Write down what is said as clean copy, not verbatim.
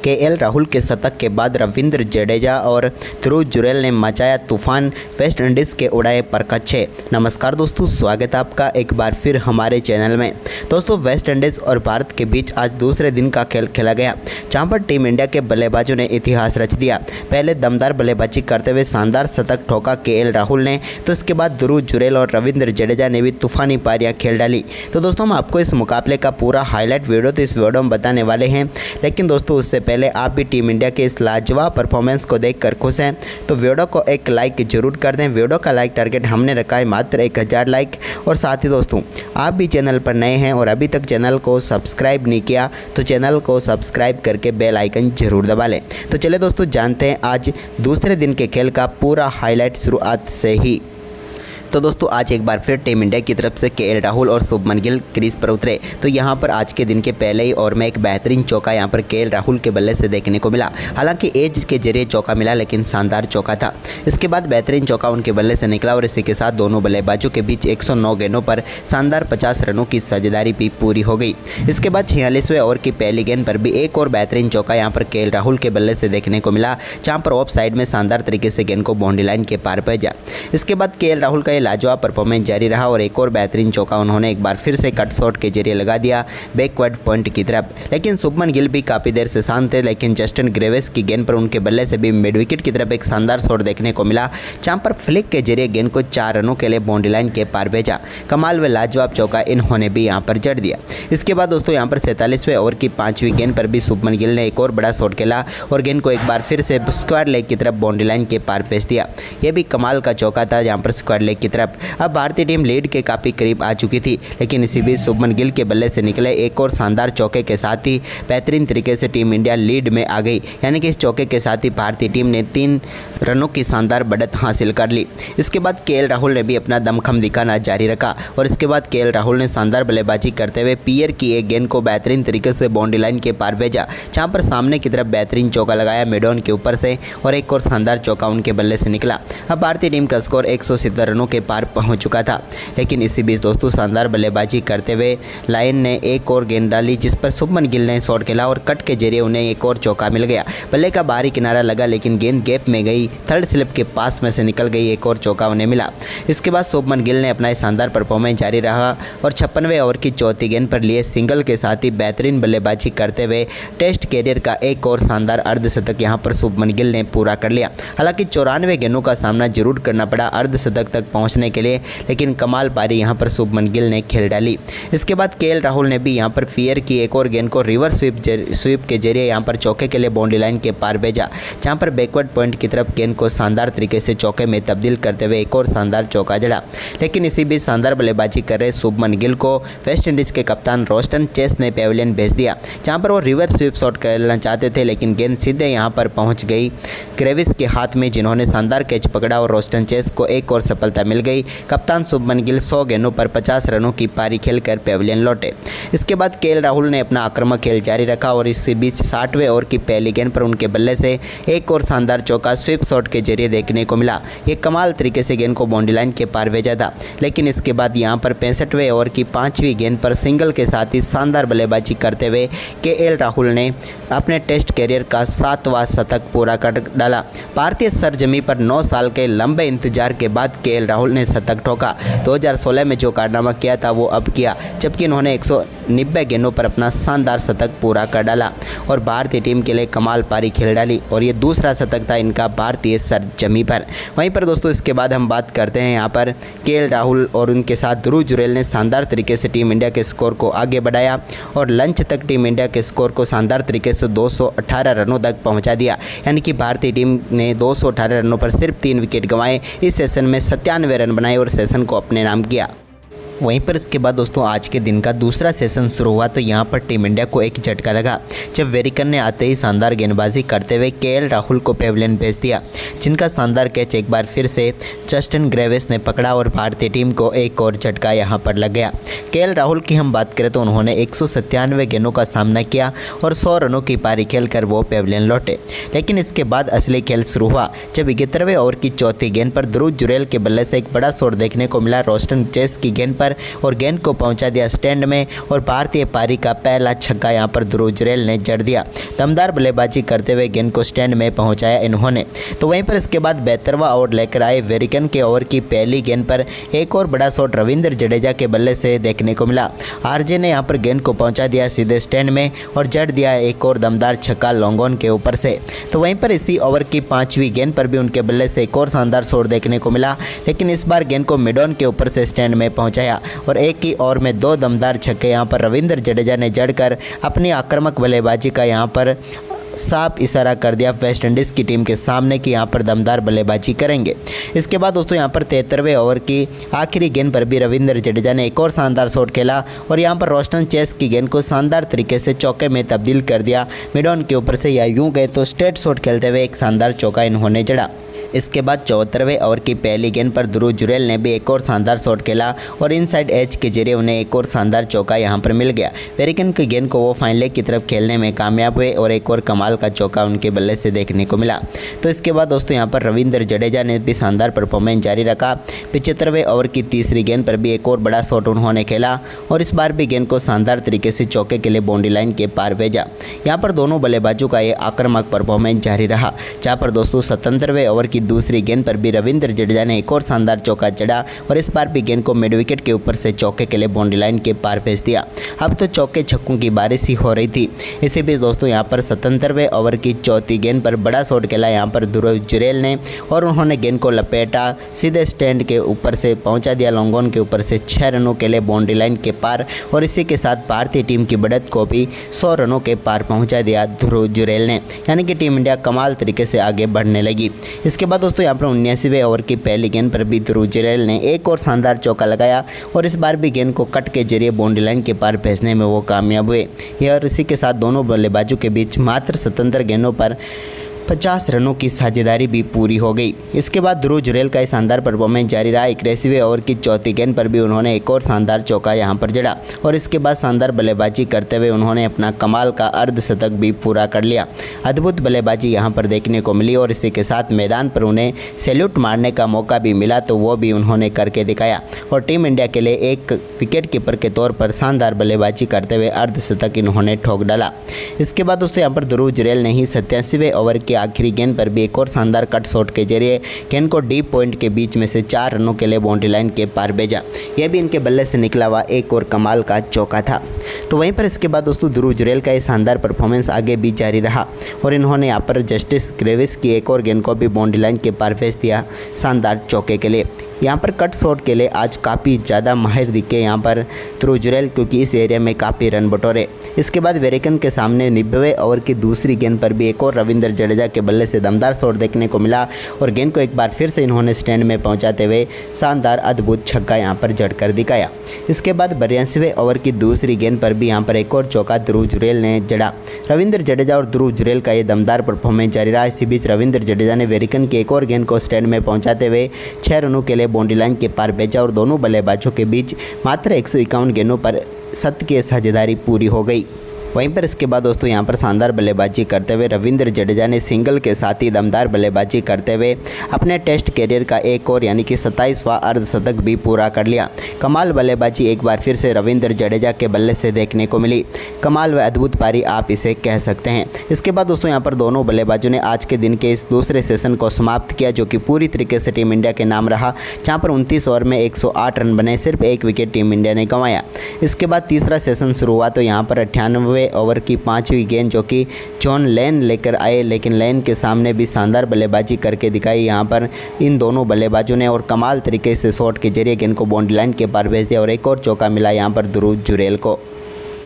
KL Rahul के शतक के बाद रविंद्र जडेजा और ध्रुव जुरैल ने मचाया तूफान, वेस्ट इंडीज़ के उड़ाए परखच्चे। नमस्कार दोस्तों, स्वागत है आपका एक बार फिर हमारे चैनल में। दोस्तों, वेस्ट इंडीज़ और भारत के बीच आज दूसरे दिन का खेल खेला गया, जहां पर टीम इंडिया के बल्लेबाजों ने इतिहास रच दिया। पहले दमदार बल्लेबाजी करते हुए शानदार शतक ठोका केएल राहुल ने, तो इसके बाद ध्रुव जुरैल और रविंद्र जडेजा ने भी तूफानी पारियां खेल डाली। तो दोस्तों, हम आपको इस मुकाबले का पूरा हाईलाइट वीडियो तो इस वीडियो में बताने वाले हैं, लेकिन दोस्तों उससे पहले आप भी टीम इंडिया के इस लाजवाब परफॉर्मेंस को देखकर खुश हैं तो वीडियो को एक लाइक जरूर कर दें। वीडियो का लाइक टारगेट हमने रखा है मात्र 1000 लाइक। और साथ ही दोस्तों, आप भी चैनल पर नए हैं और अभी तक चैनल को सब्सक्राइब नहीं किया तो चैनल को सब्सक्राइब करके बेल आइकन जरूर दबा लें। तो चलिए दोस्तों, जानते हैं आज दूसरे दिन के खेल का पूरा हाईलाइट शुरुआत से ही। तो दोस्तों, आज एक बार फिर टीम इंडिया की तरफ से केएल राहुल और शुभमन गिल क्रीज पर उतरे। तो यहाँ पर आज के दिन के पहले ही ओवर में एक बेहतरीन चौका यहाँ पर केएल राहुल के बल्ले से देखने को मिला। हालांकि एज के जरिए चौका मिला, लेकिन शानदार चौका था। इसके बाद बेहतरीन चौका उनके बल्ले से निकला और इसी के साथ दोनों बल्लेबाजों के बीच 109 गेंदों पर शानदार 50 रनों की साझेदारी भी पूरी हो गई। इसके बाद 46वें ओवर की पहली गेंद पर भी एक और बेहतरीन चौका यहाँ पर केएल राहुल के बल्ले से देखने को मिला, जहाँ पर ऑफ साइड में शानदार तरीके से गेंद को बाउंड्री लाइन के पार भेजा। इसके बाद केएल राहुल का लाजवाब परफॉर्मेंस जारी रहा और एक और बेहतरीन चौका उन्होंने एक बार फिर से कट शॉट के जरिए लगा दिया बैकवर्ड पॉइंट की तरफ। लेकिन शुभमन गिल भी काफ़ी देर से शांत थे, लेकिन जस्टिन ग्रेविस की गेंद पर उनके बल्ले से भी मिड विकेट की तरफ एक शानदार शॉट देखने को मिला, जहां पर फ्लिक के जरिए गेंद को 4 रनों के लिए बाउंड्री लाइन के पार भेजा। कमाल व लाजवाब चौका इन्होंने भी यहां पर जड़ दिया। इसके बाद दोस्तों, यहां पर 47वें ओवर की 5वीं गेंद पर भी शुभमन गिल ने एक और बड़ा शॉट खेला और गेंद को एक बार फिर से स्क्वायर लेग की तरफ बाउंड्री लाइन के पार भेज दिया। यह भी कमाल का चौका था, जहाँ पर स्क्वायर लेग की तरफ। अब भारतीय टीम लीड के काफ़ी करीब आ चुकी थी, लेकिन इसी बीच शुभमन गिल के बल्ले से निकले एक और शानदार चौके के साथ ही बेहतरीन तरीके से टीम इंडिया लीड में आ गई। यानी कि इस चौके के साथ ही भारतीय टीम ने 3 रनों की शानदार बढ़त हासिल कर ली। इसके बाद केएल राहुल ने भी अपना दमखम दिखाना जारी रखा और इसके बाद केएल राहुल ने शानदार बल्लेबाजी करते हुए पियर की एक गेंद को बेहतरीन तरीके से बाउंड्री लाइन के पार भेजा, जहाँ पर सामने की तरफ बेहतरीन चौका लगाया मिडॉन के ऊपर से और एक और शानदार चौका उनके बल्ले से निकला। अब भारतीय टीम का स्कोर 170 रनों के पार पहुँच चुका था। लेकिन इसी बीच दोस्तों, शानदार बल्लेबाजी करते हुए लायन ने एक और गेंद डाली, जिस पर शुभमन गिल ने शॉट खेला और कट के जरिए उन्हें एक और चौका मिल गया। बल्ले का बाहरी किनारा लगा, लेकिन गेंद गैप में गई, थर्ड स्लिप के पास में से निकल गई, एक और चौका उन्हें मिला। इसके बाद शुभमन गिल ने अपना शानदार परफॉर्मेंस जारी रहा और 56वें ओवर की चौथी गेंद पर लिए सिंगल के साथ ही बेहतरीन बल्लेबाजी करते हुए टेस्ट कैरियर का एक और शानदार अर्धशतक यहां पर शुभमन गिल ने पूरा कर लिया। हालांकि 94 गेंदों का सामना जरूर करना पड़ा अर्धशतक तक पहुंचने के लिए, लेकिन कमाल पारी यहां पर शुभमन गिल ने खेल डाली। इसके बाद केएल राहुल ने भी यहां पर फियर की एक और गेंद को रिवर्स स्वीप के जरिए यहां पर चौके के लिए बाउंड्री लाइन के पार भेजा, जहां पर बैकवर्ड पॉइंट की तरफ गेंद को शानदार तरीके से चौके में तब्दील करते हुए एक और शानदार चौका जड़ा। लेकिन इसी बीच शानदार बल्लेबाजी कर रहे शुभमन गिल को वेस्ट इंडीज़ के कप्तान रोस्टन चेस ने पेविलियन भेज दिया, जहां पर वो रिवर्स स्वीप शॉट खेलना चाहते थे, लेकिन गेंद सीधे यहां पर पहुंच गई ग्रेविस के हाथ में, जिन्होंने शानदार कैच पकड़ा और रोस्टन चेस को एक और सफलता मिल गई। कप्तान शुभमन गिल 100 गेंदों पर 50 रनों की पारी खेलकर पेविलियन लौटे। इसके बाद केएल राहुल ने अपना आक्रामक खेल जारी रखा और इसी बीच 60वें ओवर की पहली गेंद पर उनके बल्ले से एक और शानदार चौका स्वीप शॉट के जरिए देखने को मिला। ये कमाल तरीके से गेंद को बाउंड्री लाइन के पार भेजा था। लेकिन इसके बाद यहां पर 65वें ओवर की 5वीं गेंद पर सिंगल के साथ ही शानदार बल्लेबाजी करते हुए केएल राहुल ने अपने टेस्ट कैरियर का 7वां शतक पूरा कर डाला। भारतीय सरजमी पर 9 साल के लंबे इंतजार के बाद केएल राहुल ने शतक ठोका। 2016 में जो कारनामा किया था वो अब किया, जबकि इन्होंने 190 गेंदों पर अपना शानदार शतक पूरा कर डाला और भारतीय टीम के लिए कमाल पारी खेल डाली और ये दूसरा शतक था इनका भारतीय सरजमी पर। वहीं पर दोस्तों, इसके बाद हम बात करते हैं यहाँ पर केएल राहुल और उनके साथ ध्रुव जुरैल ने शानदार तरीके से टीम इंडिया के स्कोर को आगे बढ़ाया और लंच तक टीम इंडिया के स्कोर को शानदार तरीके से 218 रनों तक पहुँचा दिया। यानी कि भारतीय टीम ने 218 रनों पर सिर्फ 3 विकेट गंवाए, इस सेशन में 97 रन बनाए और सेशन को अपने नाम किया। वहीं पर इसके बाद दोस्तों, आज के दिन का दूसरा सेशन शुरू हुआ, तो यहाँ पर टीम इंडिया को एक झटका लगा जब वेरिकन ने आते ही शानदार गेंदबाजी करते हुए केएल राहुल को पेविलियन भेज दिया, जिनका शानदार कैच एक बार फिर से जस्टिन ग्रेविस ने पकड़ा और भारतीय टीम को एक और झटका यहाँ पर लग गया। केएल राहुल की हम बात करें तो उन्होंने 197 गेंदों का सामना किया और 100 रनों की पारी खेलकर वो पेविलियन लौटे। लेकिन इसके बाद असली खेल शुरू हुआ जब 71वें ओवर की चौथी गेंद पर ध्रुव जुरैल के बल्ले से एक बड़ा शॉट देखने को मिला रोस्टन चेस की गेंद पर, पर और गेंद को पहुंचा दिया स्टैंड में और भारतीय पारी का पहला छक्का यहां पर ध्रुव जुरैल ने जड़ दिया। दमदार बल्लेबाजी करते हुए गेंद को स्टैंड में पहुंचाया इन्होंने। तो वहीं पर इसके बाद 72वां आउट लेकर आए वेरिकन के ओवर की पहली गेंद पर एक और बड़ा शॉट रविंद्र जडेजा के बल्ले से देखने को मिला। आरजे ने यहां पर गेंद को पहुंचा दिया सीधे स्टैंड में और जड़ दिया एक और दमदार छक्का लॉन्ग ऑन के ऊपर से। तो वहीं पर इसी ओवर की 5वीं गेंद पर भी उनके बल्ले से एक और शानदार शॉट देखने को मिला, लेकिन इस बार गेंद को मिड ऑन के ऊपर से स्टैंड में पहुंचाया और एक ही ओवर में 2 दमदार छक्के यहां पर रविंद्र जडेजा ने जड़कर अपनी आक्रामक बल्लेबाजी का यहां पर साफ इशारा कर दिया वेस्ट इंडीज़ की टीम के सामने कि यहां पर दमदार बल्लेबाजी करेंगे। इसके बाद दोस्तों यहां पर 73वें ओवर की आखिरी गेंद पर भी रविंद्र जडेजा ने एक और शानदार शॉट खेला और यहां पर रोस्टन चेस की गेंद को शानदार तरीके से चौके में तब्दील कर दिया। मिड ऑन के ऊपर से या यूं गए तो स्ट्रेट शॉट खेलते हुए एक शानदार चौका इन्होंने जड़ा। इसके बाद 74वें ओवर की पहली गेंद पर ध्रुव जुरैल ने भी एक और शानदार शॉट खेला और इनसाइड एज के जरिए उन्हें एक और शानदार चौका यहां पर मिल गया। वेरिकन की गेंद को वो फाइन लेग की तरफ खेलने में कामयाब हुए और एक और कमाल का चौका उनके बल्ले से देखने को मिला। तो इसके बाद दोस्तों यहां पर रविंद्र जडेजा ने भी शानदार परफॉर्मेंस जारी रखा। 75वें ओवर की तीसरी गेंद पर भी एक और बड़ा शॉट उन्होंने खेला और इस बार भी गेंद को शानदार तरीके से चौके के लिए बाउंड्री लाइन के पार भेजा। यहाँ पर दोनों बल्लेबाजों का ये आक्रामक परफॉर्मेंस जारी रहा, जहाँ पर दोस्तों 77वें ओवर की दूसरी गेंद पर भी रविंद्र जडेजा ने एक और शानदार चौका जड़ा और इस बार भी गेंद को मिड विकेट के ऊपर से चौके के लिए बाउंड्री लाइन के पार भेज दिया। अब तो चौके छक्कों की बारिश ही हो रही थी। इसी बीच दोस्तों यहाँ पर 77वें ओवर की चौथी गेंद पर बड़ा शॉट खेला यहाँ पर ध्रुव जुरैल ने और उन्होंने गेंद को लपेटा सीधे स्टैंड के ऊपर से पहुंचा दिया लॉन्ग ऑन के ऊपर से 6 रनों के लिए बाउंड्री लाइन के पार और इसी के साथ भारतीय टीम की बढ़त को भी 100 रनों के पार पहुंचा दिया ध्रुव जुरैल ने, यानी कि टीम इंडिया कमाल तरीके से आगे बढ़ने लगी। इसके बाद दोस्तों यहाँ पर 79वें ओवर की पहली गेंद पर भी ध्रुव जुरैल ने एक और शानदार चौका लगाया और इस बार भी गेंद को कट के जरिए बाउंड्री लाइन के पार भेजने में वो कामयाब हुए। और इसी के साथ दोनों बल्लेबाजों के बीच मात्र 77 गेंदों पर 50 रनों की साझेदारी भी पूरी हो गई। इसके बाद ध्रुव जुरैल का शानदार परफॉर्मेंस जारी रहा। 81वें ओवर की चौथी गेंद पर भी उन्होंने एक और शानदार चौका यहां पर जड़ा और इसके बाद शानदार बल्लेबाजी करते हुए उन्होंने अपना कमाल का अर्धशतक भी पूरा कर लिया। अद्भुत बल्लेबाजी यहां पर देखने को मिली और इसी के साथ मैदान पर उन्हें सैल्यूट मारने का मौका भी मिला तो वो भी उन्होंने करके दिखाया और टीम इंडिया के लिए एक विकेट कीपर के तौर पर शानदार बल्लेबाजी करते हुए अर्धशतक इन्होंने ठोक डाला। इसके बाद दोस्तों यहाँ पर ध्रुव जुरैल ने ही 87वें ओवर की आखिरी गेंद पर भी एक और शानदार कट शॉट के जरिए गेंद को डीप पॉइंट के बीच में से 4 रनों के लिए बाउंड्री लाइन के पार भेजा। यह भी इनके बल्ले से निकला हुआ एक और कमाल का चौका था। तो वहीं पर इसके बाद दोस्तों ध्रुव जुरैल का ये शानदार परफॉर्मेंस आगे भी जारी रहा और इन्होंने यहाँ पर जस्टिस ग्रेविस की एक और गेंद को भी बाउंड्री लाइन के पार भेज दिया शानदार चौके के लिए। यहाँ पर कट शॉट के लिए आज काफ़ी ज़्यादा माहिर दिखे यहाँ पर ध्रुव जुरैल, क्योंकि इस एरिया में काफ़ी रन बटोरे। इसके बाद वेरिकन के सामने 90वें ओवर की दूसरी गेंद पर भी एक और रविंद्र जडेजा के बल्ले से दमदार शॉट देखने को मिला और गेंद को एक बार फिर से इन्होंने स्टैंड में पहुंचाते हुए शानदार अद्भुत छक्का यहाँ पर जड़कर दिखाया। इसके बाद 82वें ओवर की दूसरी गेंद पर भी यहाँ पर एक और चौका ध्रुव जुरैल ने जड़ा। रविंद्र जडेजा और ध्रुव जुरैल का ये दमदार परफॉर्मेंस जारी रहा। इसी बीच रविंद्र जडेजा ने वेरिकन की एक और गेंद को स्टैंड में पहुँचाते हुए 6 रनों के लिए बाउंड्री लाइन के पार भेजा और दोनों बल्लेबाजों के बीच मात्र 151 गेंदों पर शत की साझेदारी पूरी हो गई। वहीं पर इसके बाद दोस्तों यहाँ पर शानदार बल्लेबाजी करते हुए रविंद्र जडेजा ने सिंगल के साथ ही दमदार बल्लेबाजी करते हुए अपने टेस्ट कैरियर का एक और यानी कि 27वां अर्धशतक भी पूरा कर लिया। कमाल बल्लेबाजी एक बार फिर से रविंद्र जडेजा के बल्ले से देखने को मिली। कमाल व अद्भुत पारी आप इसे कह सकते हैं। इसके बाद दोस्तों यहाँ पर दोनों बल्लेबाजों ने आज के दिन के इस दूसरे सेशन को समाप्त किया, जो कि पूरी तरीके से टीम इंडिया के नाम रहा, जहाँ पर 29 ओवर में 108 रन बने, सिर्फ 1 विकेट टीम इंडिया ने गंवाया। इसके बाद तीसरा सेशन शुरू हुआ तो यहाँ पर 98वें ओवर की 5वीं गेंद जो कि जॉन लेन लेकर आए, लेकिन लेन के सामने भी शानदार बल्लेबाजी करके दिखाई यहाँ पर इन दोनों बल्लेबाजों ने और कमाल तरीके से शॉट के जरिए गेंद को बाउंड्री लाइन के पार भेज दिया और एक और चौका मिला यहाँ पर ध्रुव जुरैल को।